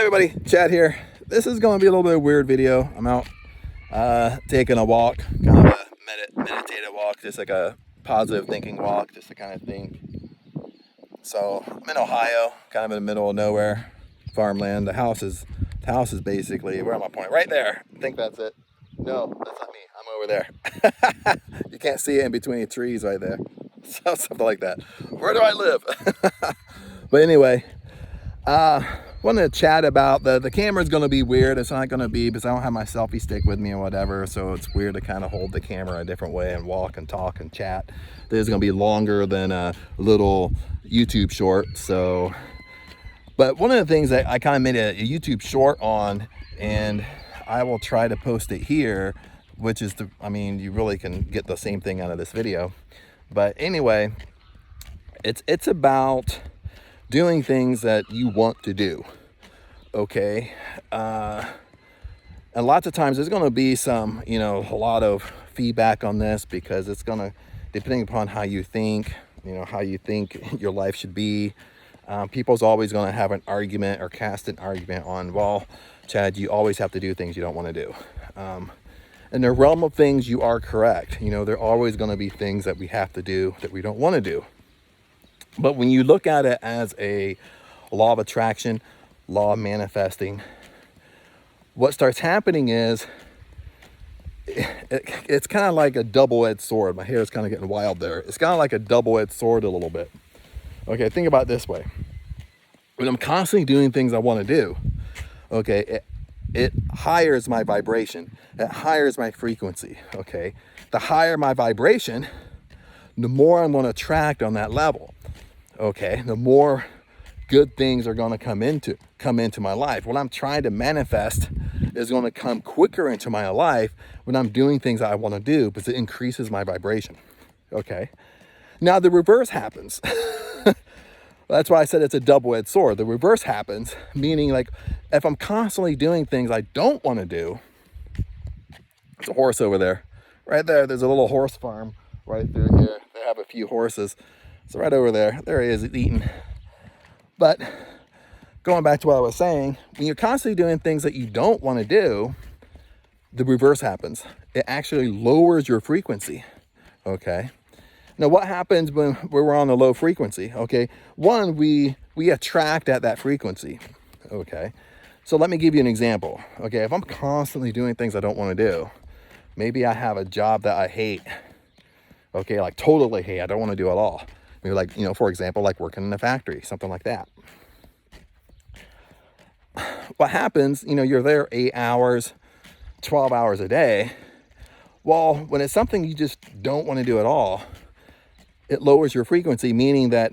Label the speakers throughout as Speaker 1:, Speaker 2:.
Speaker 1: Everybody, Chad here. This is going to be a little bit of a weird video. I'm out taking a walk, kind of a meditative walk, just like a positive thinking walk, just to kind of think. So I'm in Ohio, kind of in the middle of nowhere, farmland. The house is basically, where am I pointing? Right there. I think that's it. No, that's not me. I'm over there. You can't see it in between the trees right there. So, something like that. Where do I live? But anyway, wanted to chat about the camera's going to be weird. It's not going to be because I don't have my selfie stick with me or whatever, so it's weird to kind of hold the camera a different way and walk and talk and chat. This is going to be longer than a little YouTube short. So, but one of the things that I kind of made a YouTube short on, and I will try to post it here, which is you really can get the same thing out of this video. But anyway, it's about doing things that you want to do. Okay. And lots of times there's going to be some, a lot of feedback on this, because it's going to, depending upon how you think, how you think your life should be. People's always going to have an argument or cast an argument on, well, Chad, you always have to do things you don't want to do. In the realm of things, you are correct. There are always going to be things that we have to do that we don't want to do. But when you look at it as a law of attraction, law of manifesting, what starts happening is it's kind of like a double-edged sword. My hair is kind of getting wild there. It's kind of like a double-edged sword a little bit. Okay, think about it this way. When I'm constantly doing things I want to do, okay, it higher my vibration. It higher my frequency, okay? The higher my vibration, the more I'm going to attract on that level, okay? The more good things are going to come into my life. What I'm trying to manifest is going to come quicker into my life when I'm doing things that I want to do, because it increases my vibration, okay? Now the reverse happens. That's why I said it's a double-edged sword. The reverse happens, meaning like if I'm constantly doing things I don't want to do. There's a horse over there. Right there, there's a little horse farm right through here. They have a few horses. So right over there, there he is eating. But going back to what I was saying, when you're constantly doing things that you don't want to do, the reverse happens. It actually lowers your frequency, okay? Now, what happens when we're on a low frequency? Okay, one, we attract at that frequency. Okay, so let me give you an example. Okay, if I'm constantly doing things I don't want to do, maybe I have a job that I hate. Okay, like totally hate. I don't want to do it at all. Maybe like, for example, like working in a factory, something like that. What happens? You're there 8 hours, 12 hours a day. Well, when it's something you just don't want to do at all, it lowers your frequency, meaning that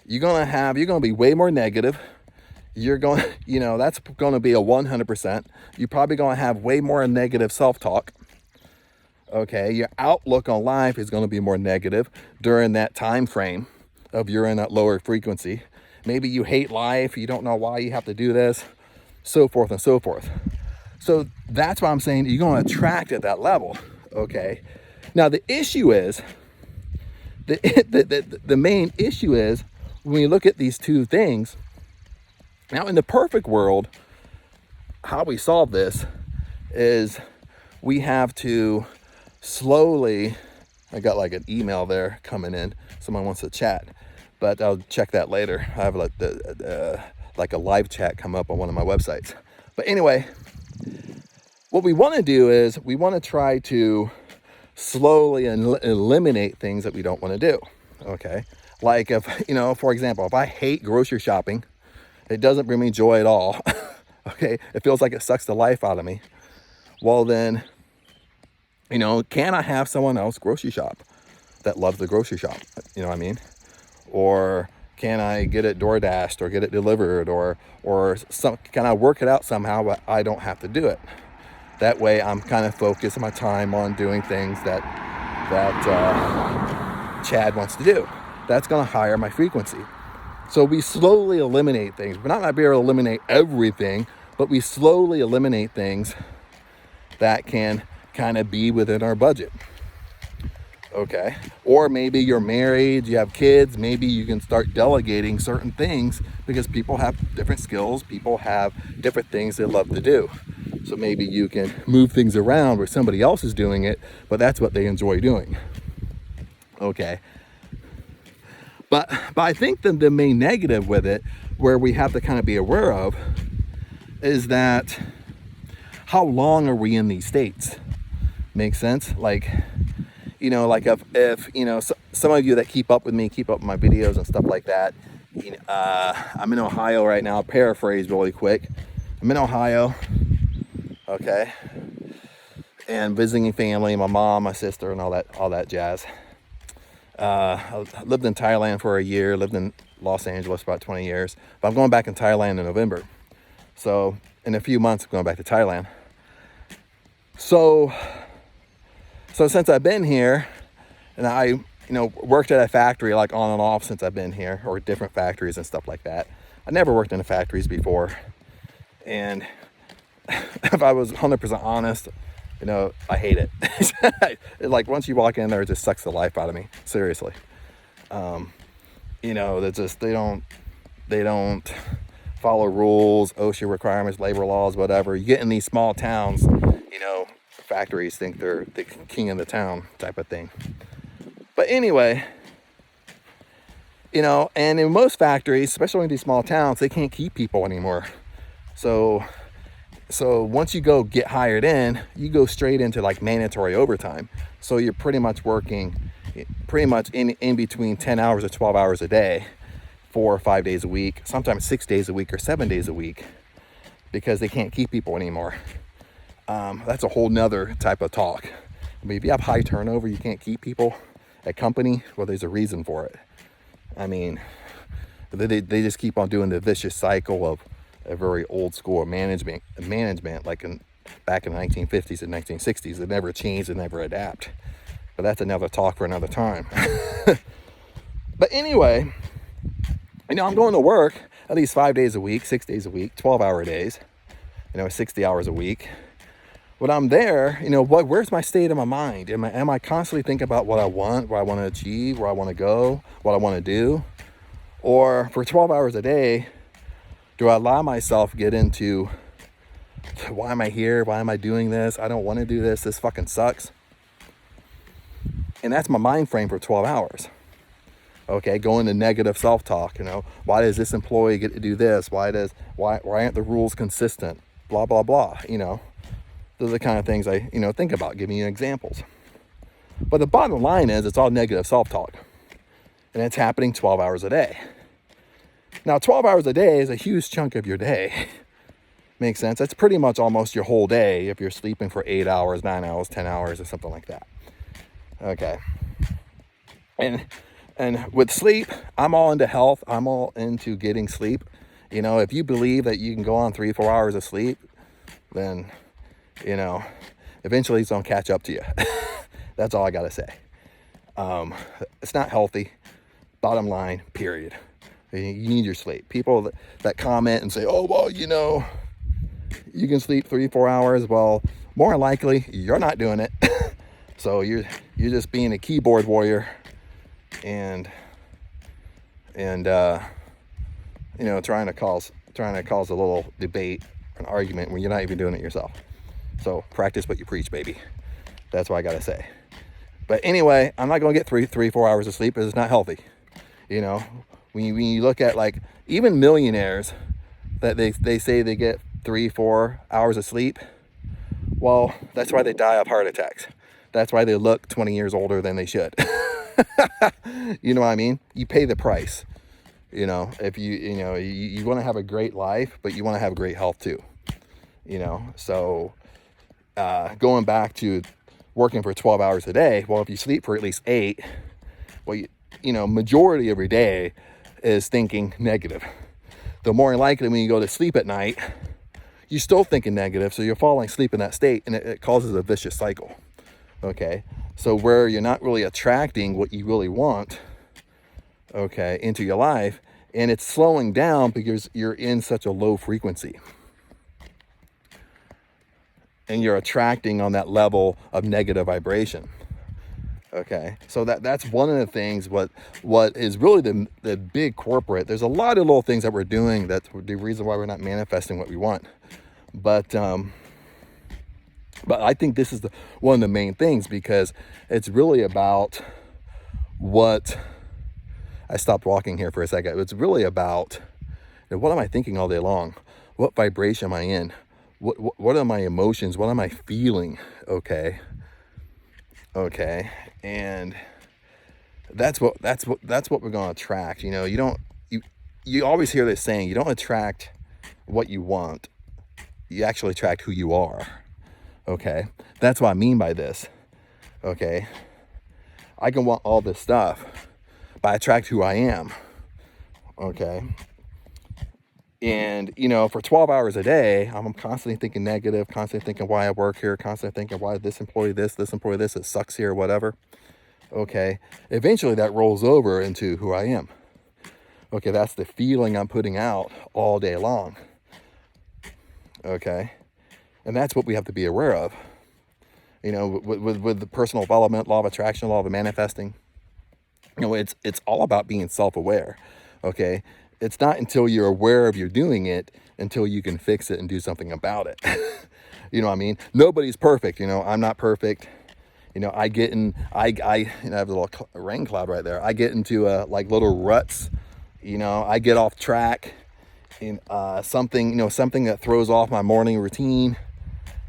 Speaker 1: you're going to be way more negative. You're going, that's going to be a 100%. You're probably going to have way more negative self-talk. Okay. Your outlook on life is going to be more negative during that time frame of you're in that lower frequency. Maybe you hate life. You don't know why you have to do this, so forth and so forth. So that's why I'm saying you're going to attract at that level. Okay. Now the issue is, the main issue is when you look at these two things. Now in the perfect world, how we solve this is we have to slowly, I got like an email there coming in, someone wants to chat, but I'll check that later. I have like a live chat come up on one of my websites. But anyway, what we want to do is we want to try to slowly eliminate things that we don't want to do. Okay, like if for example, if I hate grocery shopping, it doesn't bring me joy at all. Okay, it feels like it sucks the life out of me. Well then, can I have someone else grocery shop that loves the grocery shop? You know what I mean? Or can I get it DoorDashed or get it delivered, or can I work it out somehow but I don't have to do it? That way I'm kind of focusing my time on doing things that Chad wants to do. That's going to higher my frequency. So we slowly eliminate things. We're not going to be able to eliminate everything, but we slowly eliminate things that can kind of be within our budget. Okay. Or maybe you're married, you have kids, maybe you can start delegating certain things because people have different skills, people have different things they love to do. So maybe you can move things around where somebody else is doing it, but that's what they enjoy doing. Okay. But I think the main negative with it, where we have to kind of be aware of, is that how long are we in these states? Makes sense? Like, you know, like if you know, some of you that keep up with me, keep up with my videos and stuff like that, I'm in Ohio right now. Paraphrase really quick. I'm in Ohio, okay, and visiting family, my mom, my sister, and all that jazz. I lived in Thailand for a year, lived in Los Angeles for about 20 years, but I'm going back in Thailand in November. So in a few months, I'm going back to Thailand. So since I've been here, and I, worked at a factory like on and off since I've been here, or different factories and stuff like that. I never worked in the factories before. And if I was 100% honest, I hate it. Like once you walk in there, it just sucks the life out of me. Seriously. They don't follow rules, OSHA requirements, labor laws, whatever. You get in these small towns, factories think they're the king of the town type of thing. But anyway, and in most factories, especially in these small towns, they can't keep people anymore. So once you go get hired in, you go straight into like mandatory overtime. So you're pretty much working in between 10 hours or 12 hours a day, 4 or 5 days a week, sometimes 6 days a week or 7 days a week, because they can't keep people anymore. That's a whole nother type of talk. I mean, if you have high turnover, you can't keep people at company, well, there's a reason for it. I mean, they just keep on doing the vicious cycle of a very old school management like back in the 1950s and 1960s. It never changed and never adapt. But that's another talk for another time. But anyway, I'm going to work at least 5 days a week, 6 days a week, 12-hour days, 60 hours a week. When I'm there, where's my state of my mind? Am I constantly thinking about what I want to achieve, where I want to go, what I want to do? Or for 12 hours a day, do I allow myself to get into, why am I here? Why am I doing this? I don't want to do this. This fucking sucks. And that's my mind frame for 12 hours. Okay, going to negative self-talk, why does this employee get to do this? Why aren't the rules consistent? Blah, blah, blah, Those are the kind of things I, think about, giving you examples. But the bottom line is it's all negative self-talk. And it's happening 12 hours a day. Now, 12 hours a day is a huge chunk of your day. Makes sense? That's pretty much almost your whole day if you're sleeping for 8 hours, 9 hours, 10 hours, or something like that. Okay. And with sleep, I'm all into health. I'm all into getting sleep. If you believe that you can go on 3-4 hours of sleep, then, eventually it's going to catch up to you. That's all I got to say. It's not healthy. Bottom line, period. You need your sleep. People that comment and say, oh, well, you can sleep 3-4 hours. Well, more likely you're not doing it. So you're just being a keyboard warrior and trying to cause a little debate, an argument when you're not even doing it yourself. So practice what you preach, baby. That's what I got to say. But anyway, I'm not going to get 3-4 hours of sleep because it's not healthy. When you look at like even millionaires that they say they get 3-4 hours of sleep, well, that's why they die of heart attacks. That's why they look 20 years older than they should. You know what I mean? You pay the price. If you want to have a great life, but you want to have great health too. So going back to working for 12 hours a day, well, if you sleep for at least 8, well, majority of your day is thinking negative. The more likely when you go to sleep at night, you're still thinking negative, so you're falling asleep in that state, and it causes a vicious cycle. Okay, so where you're not really attracting what you really want, okay, into your life, and it's slowing down because you're in such a low frequency. And you're attracting on that level of negative vibration. Okay, so that's one of the things. What is really the big corporate. There's a lot of little things that we're doing that's the reason why we're not manifesting what we want. But I think this is one of the main things, because it's really about what. I stopped walking here for a second. It's really about, what am I thinking all day long? What vibration am I in? What are my emotions? What am I feeling? Okay, and that's what we're going to attract. You always hear this saying, you don't attract what you want, you actually attract who you are. Okay, that's what I mean by this. Okay, I can want all this stuff, but I attract who I am. Okay, and for 12 hours a day, I'm constantly thinking negative, constantly thinking why I work here, constantly thinking why this employee this it sucks here, whatever. Okay, eventually that rolls over into who I am. Okay, that's the feeling I'm putting out all day long. Okay, and that's what we have to be aware of. With the personal development, law of attraction, law of manifesting, it's all about being self-aware. Okay, it's not until you're aware of you're doing it until you can fix it and do something about it. You know what I mean? Nobody's perfect. I'm not perfect. I have a little rain cloud right there. I get into like little ruts. I get off track in something that throws off my morning routine.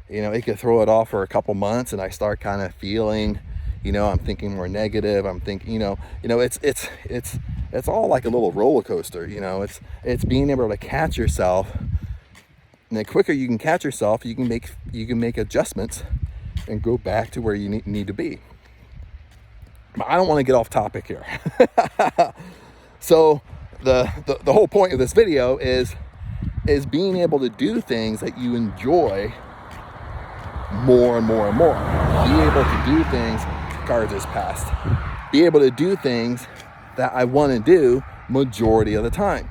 Speaker 1: It could throw it off for a couple months, and I start kind of feeling, I'm thinking more negative. I'm thinking, it's all like a little roller coaster. It's being able to catch yourself, and the quicker you can catch yourself, you can make adjustments and go back to where you need to be. But I don't want to get off topic here. So the whole point of this video is being able to do things that you enjoy more and more and more. Be able to do things, cards is passed. Be able to do things that I want to do majority of the time.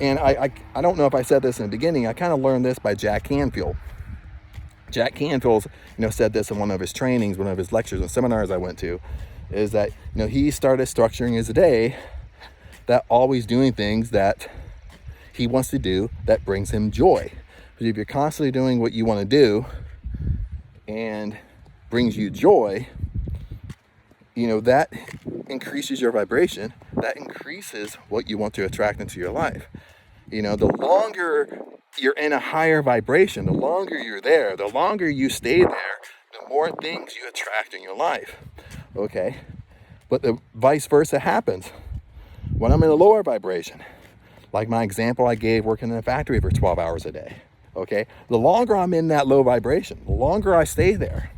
Speaker 1: And I don't know if I said this in the beginning. I kind of learned this by Jack Canfield. Jack Canfield, said this in one of his trainings, one of his lectures and seminars I went to, is that, he started structuring his day that always doing things that he wants to do that brings him joy. Because if you're constantly doing what you want to do and brings you joy, that increases your vibration. That increases what you want to attract into your life. The longer you're in a higher vibration, the longer you're there, the longer you stay there, the more things you attract in your life. Okay, but the vice versa happens when I'm in a lower vibration. Like my example I gave, working in a factory for 12 hours a day. Okay, the longer I'm in that low vibration, the longer I stay there.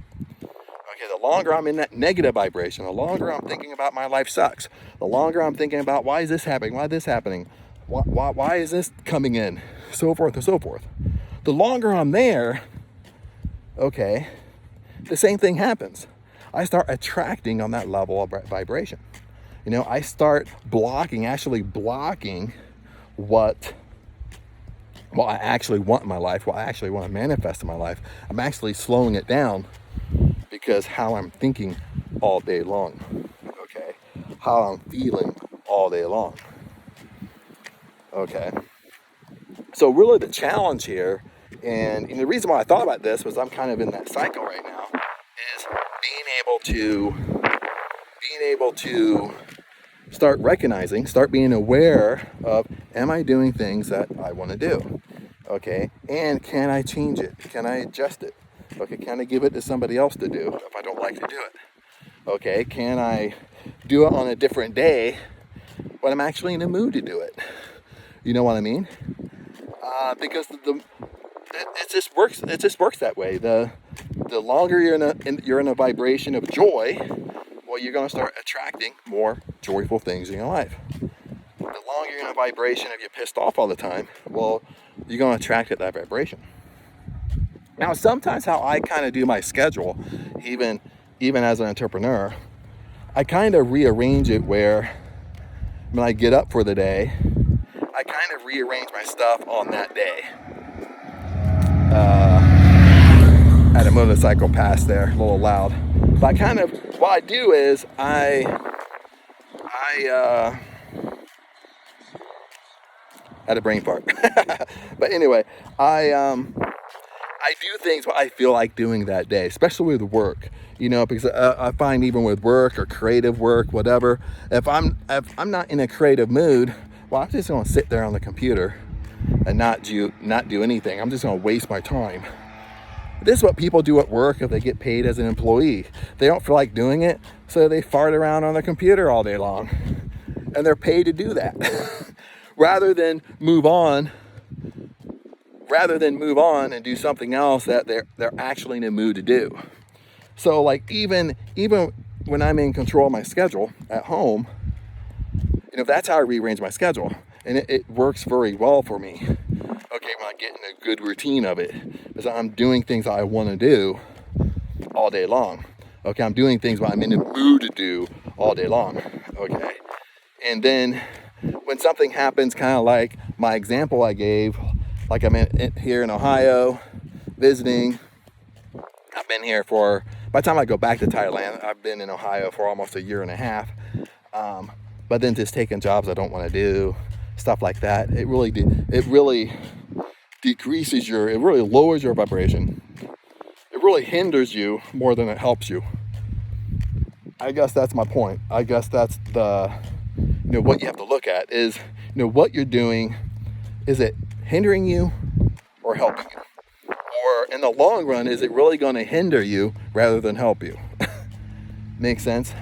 Speaker 1: Okay, the longer I'm in that negative vibration, the longer I'm thinking about my life sucks. The longer I'm thinking about why is this happening? Why is this happening? Why is this coming in? So forth and so forth. The longer I'm there, okay, the same thing happens. I start attracting on that level of vibration. I start actually blocking what I actually want in my life, what I actually want to manifest in my life. I'm actually slowing it down because how I'm thinking all day long, okay? How I'm feeling all day long, okay? So really the challenge here, and the reason why I thought about this was I'm kind of in that cycle right now, is being able to start recognizing, start being aware of, am I doing things that I want to do? Okay, and can I change it? Can I adjust it? Okay, can I give it to somebody else to do if I don't like to do it? Okay, can I do it on a different day when I'm actually in the mood to do it? You know what I mean? Because it just works. It just works that way. The longer you're in a vibration of joy, well, you're going to start attracting more joyful things in your life. The longer you're in a vibration of you're pissed off all the time, well, you're going to attract that vibration. Now, sometimes how I kind of do my schedule, even as an entrepreneur, I kind of rearrange it where when I get up for the day, I kind of rearrange my stuff on that day. Had a motorcycle pass there, a little loud. But kind of what I do is I had a brain fart. But anyway, I do things what I feel like doing that day, especially with work, because I find even with work or creative work, whatever, if I'm not in a creative mood, well, I'm just going to sit there on the computer and not do anything. I'm just going to waste my time. This is what people do at work if they get paid as an employee. They don't feel like doing it, so they fart around on their computer all day long, and they're paid to do that. rather than move on and do something else that they're actually in a mood to do. So like even when I'm in control of my schedule at home, that's how I rearrange my schedule, and it works very well for me. Okay, when I get in a good routine of it, is I'm doing things I want to do all day long. Okay, I'm doing things I'm in the mood to do all day long. Okay, and then when something happens, kind of like my example I gave, like I'm here in Ohio visiting. I've been here by the time I go back to Thailand, I've been in Ohio for almost a year and a half. But then just taking jobs I don't want to do, stuff like that, it really decreases it really lowers your vibration. It really hinders you more than it helps you. I guess that's my point. I guess that's what you have to look at is, what you're doing, is it hindering you or helping you? Or in the long run, is it really going to hinder you rather than help you? Makes sense?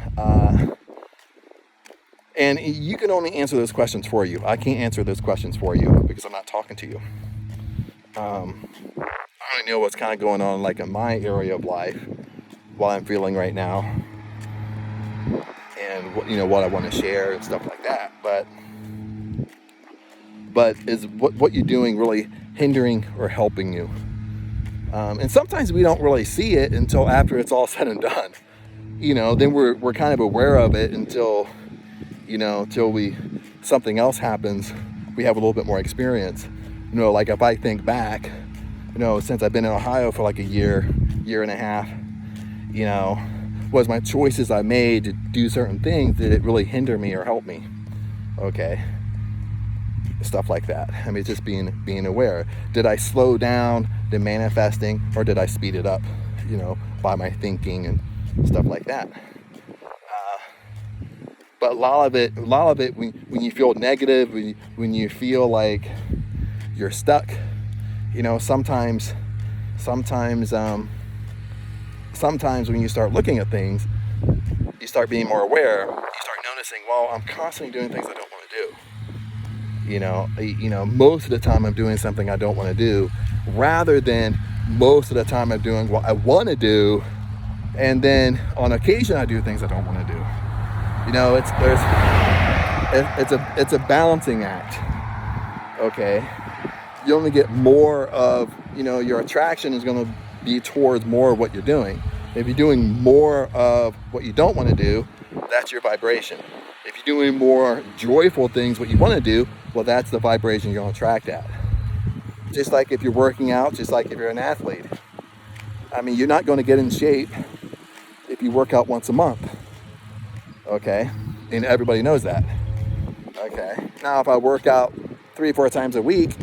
Speaker 1: And you can only answer those questions for you. I can't answer those questions for you because I'm not talking to you. I don't know what's kind of going on like in my area of life, what I'm feeling right now, and what I want to share and stuff like that. But is what you're doing really hindering or helping you? And sometimes we don't really see it until after it's all said and done. Then we're kind of aware of it until something else happens. We have a little bit more experience. Like if I think back, since I've been in Ohio for like a year and a half, was my choices I made to do certain things, did it really hinder me or help me? Okay. Stuff like that. I mean, just being aware. Did I slow down the manifesting, or did I speed it up, by my thinking and stuff like that? But a lot of it, when you feel negative, when you feel like you're stuck, sometimes when you start looking at things, you start being more aware. You start noticing, well, I'm constantly doing things I don't want to do. Most of the time I'm doing something I don't want to do, rather than most of the time I'm doing what I want to do, and then on occasion I do things I don't want to do. It's a balancing act. Okay, you only get more of, your attraction is going to be towards more of what you're doing. If you're doing more of what you don't want to do, that's your vibration. If you're doing more joyful things, what you want to do, well, that's the vibration you're going to attract at. Just like if you're working out, just like if you're an athlete. I mean, you're not going to get in shape if you work out once a month. Okay? And everybody knows that. Okay? Now, if I work out 3 or 4 times a week,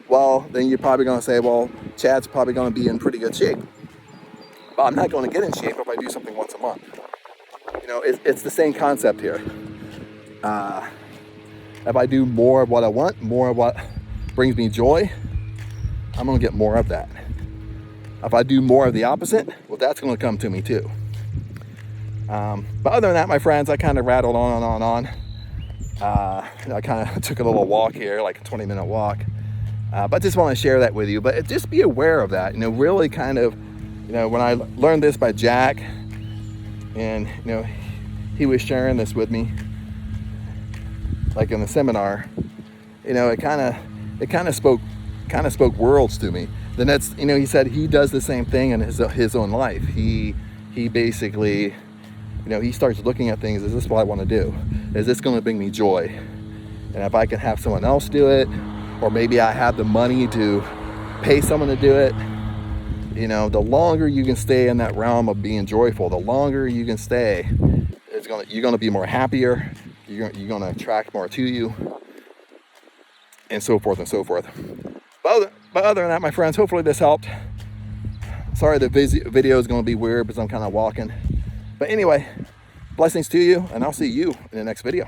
Speaker 1: well, then you're probably going to say, well, Chad's probably going to be in pretty good shape. But I'm not going to get in shape if I do something once a month. It's the same concept here. If I do more of what I want, more of what brings me joy, I'm going to get more of that. If I do more of the opposite, well, that's going to come to me too. But other than that, my friends, I kind of rattled on and on. I kind of took a little walk here, like a 20-minute walk. But just want to share that with you. But just be aware of that. Really kind of, when I learned this by Jack, and he was sharing this with me, like in the seminar, it kind of spoke worlds to me. Then that's, he said he does the same thing in his own life. He basically, he starts looking at things. Is this what I want to do? Is this going to bring me joy? And if I can have someone else do it, or maybe I have the money to pay someone to do it, You know, the longer you can stay in that realm of being joyful, the longer you can stay, you're gonna be more happier. You're gonna attract more to you, and so forth and so forth. But other than that, my friends, hopefully this helped. Sorry the video is gonna be weird because I'm kind of walking. But anyway, blessings to you, and I'll see you in the next video.